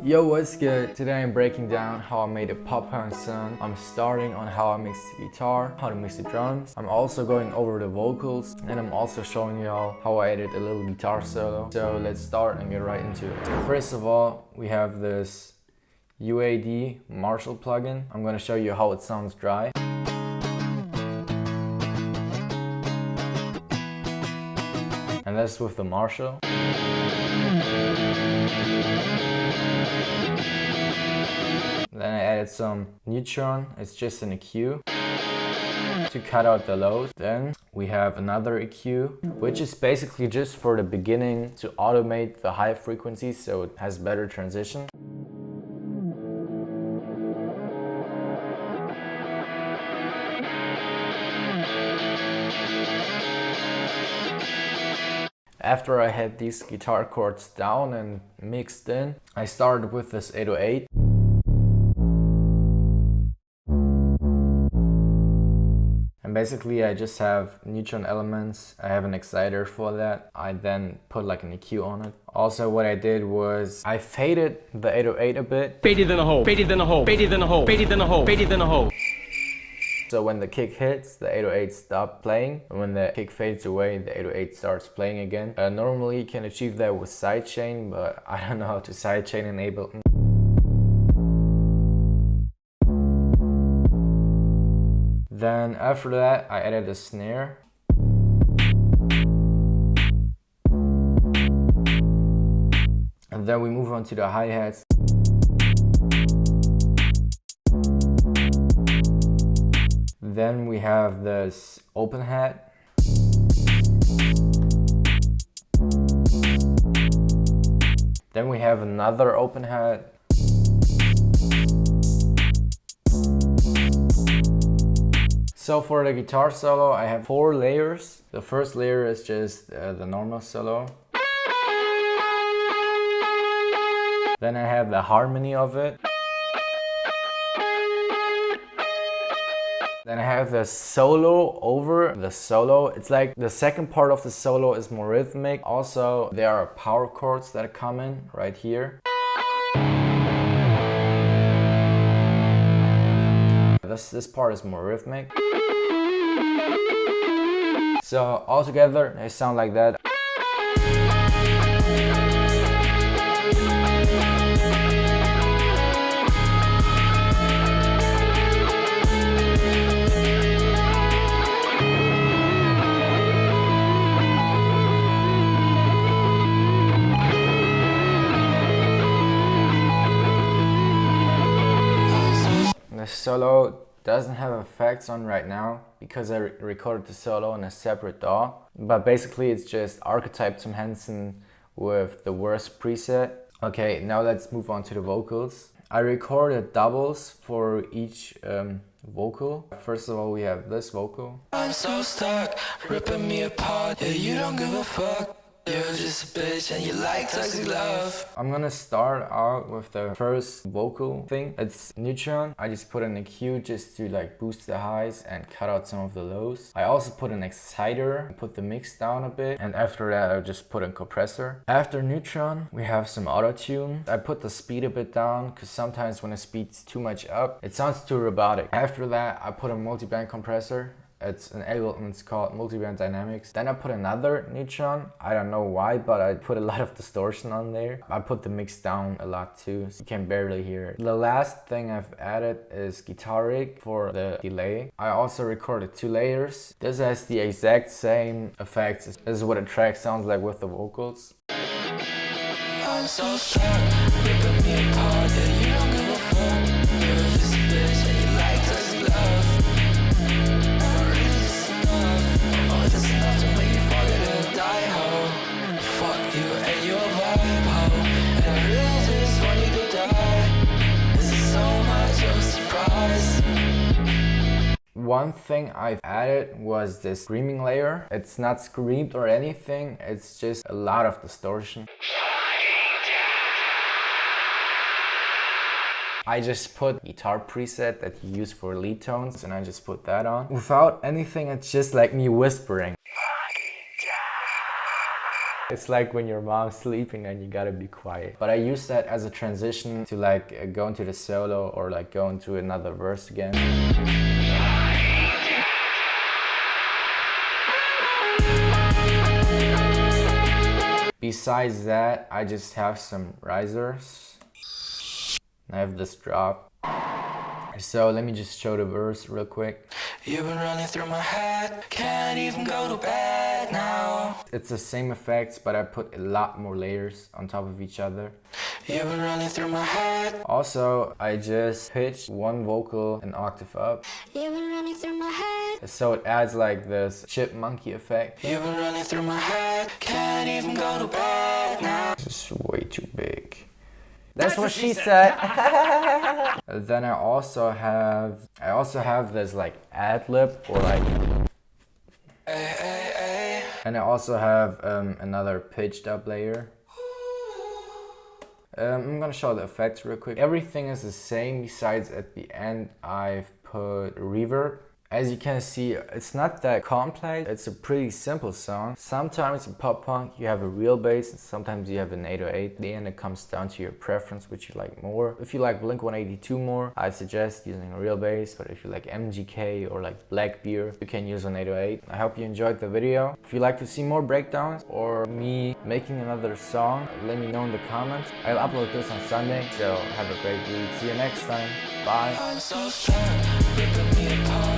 Yo, what's good? Today I'm breaking down how I made a pop punk song. I'm starting on how I mix the guitar, how to mix the drums. I'm also going over the vocals, and I'm also showing y'all how I added a little guitar solo. So let's start and get right into it. First of all, we have this UAD Marshall plugin. I'm gonna show you how it sounds dry. And that's with the Marshall. Then I added some neutron, it's just an EQ to cut out the lows. Then we have another EQ, which is basically just for the beginning to automate the high frequencies so it has better transition. After I had these guitar chords down and mixed in, I started with this 808. And basically I just have neutron elements. I have an exciter for that. I then put like an EQ on it. Also what I did was I faded the 808 a bit. Faded in a hole, faded in a hole, faded in a hole, faded in a hole, faded in a hole. So when the kick hits, the 808 stops playing. And when the kick fades away, the 808 starts playing again. Normally you can achieve that with sidechain, but I don't know how to sidechain in Ableton. Then after that, I added a snare. And then we move on to the hi-hats. Then we have this open hat. Then we have another open hat. So for the guitar solo, I have 4 layers. The first layer is just the normal solo. Then I have the harmony of it. Then I have the solo over the solo. It's like the second part of the solo is more rhythmic. Also, there are power chords that come in right here. This part is more rhythmic. So altogether, they sound like that. The solo doesn't have effects on right now because I recorded the solo in a separate DAW. But basically it's just archetype Tom Henson with the worst preset. Okay, now let's move on to the vocals. I recorded doubles for each vocal. First of all, we have this vocal. I'm so stuck, ripping me apart. Yeah, you don't give a fuck. You're just a bitch and you like toxic love. I'm gonna start out with the first vocal thing. It's neutron. I just put an EQ just to like boost the highs and cut out some of the lows. I also put an exciter, put the mix down a bit, and after that I just put a compressor. After neutron, we have some auto-tune. I put the speed a bit down because sometimes when the speed's too much up, it sounds too robotic. After that, I put a multi-band compressor. It's an Ableton, it's called Multiband Dynamics. Then I put another neutron. I don't know why, but I put a lot of distortion on there. I put the mix down a lot too, so you can barely hear it. The last thing I've added is guitar rig for the delay. I also recorded 2 layers. This has the exact same effects. This is what a track sounds like with the vocals. I'm so stuck, ripping me apart. Yeah, you don't give a fuck. You're just a bitch and you like toxic love. One thing I've added was this screaming layer. It's not screamed or anything, it's just a lot of distortion. I just put guitar preset that you use for lead tones and I just put that on. Without anything, it's just like me whispering. It's like when your mom's sleeping and you gotta be quiet. But I use that as a transition to like go into the solo or like go into another verse again. Besides that, I just have some risers. I have this drop. So let me just show the verse real quick. You've been running through my head, can't even go to bed now. It's the same effects, but I put a lot more layers on top of each other. You've been running through my head. Also, I just pitched one vocal an octave up. You've been running through my head. So it adds like this chipmunky effect. You've been running through my head, can't even go to bed now. This is way too big. That's what she said. Then I also have this like ad lib or like, and I also have another pitched up layer. I'm gonna show the effects real quick. Everything is the same besides at the end I've put reverb. As you can see, it's not that complex. It's a pretty simple song. Sometimes in pop punk you have a real bass and sometimes you have an 808. In the end it comes down to your preference, which you like more. If you like Blink-182 more, I suggest using a real bass, but if you like MGK or like Blackbeard, you can use an 808. I hope you enjoyed the video. If you'd like to see more breakdowns or me making another song, let me know in the comments. I'll upload this on Sunday, so have a great week. See you next time. Bye. I'm so scared, ripping me apart.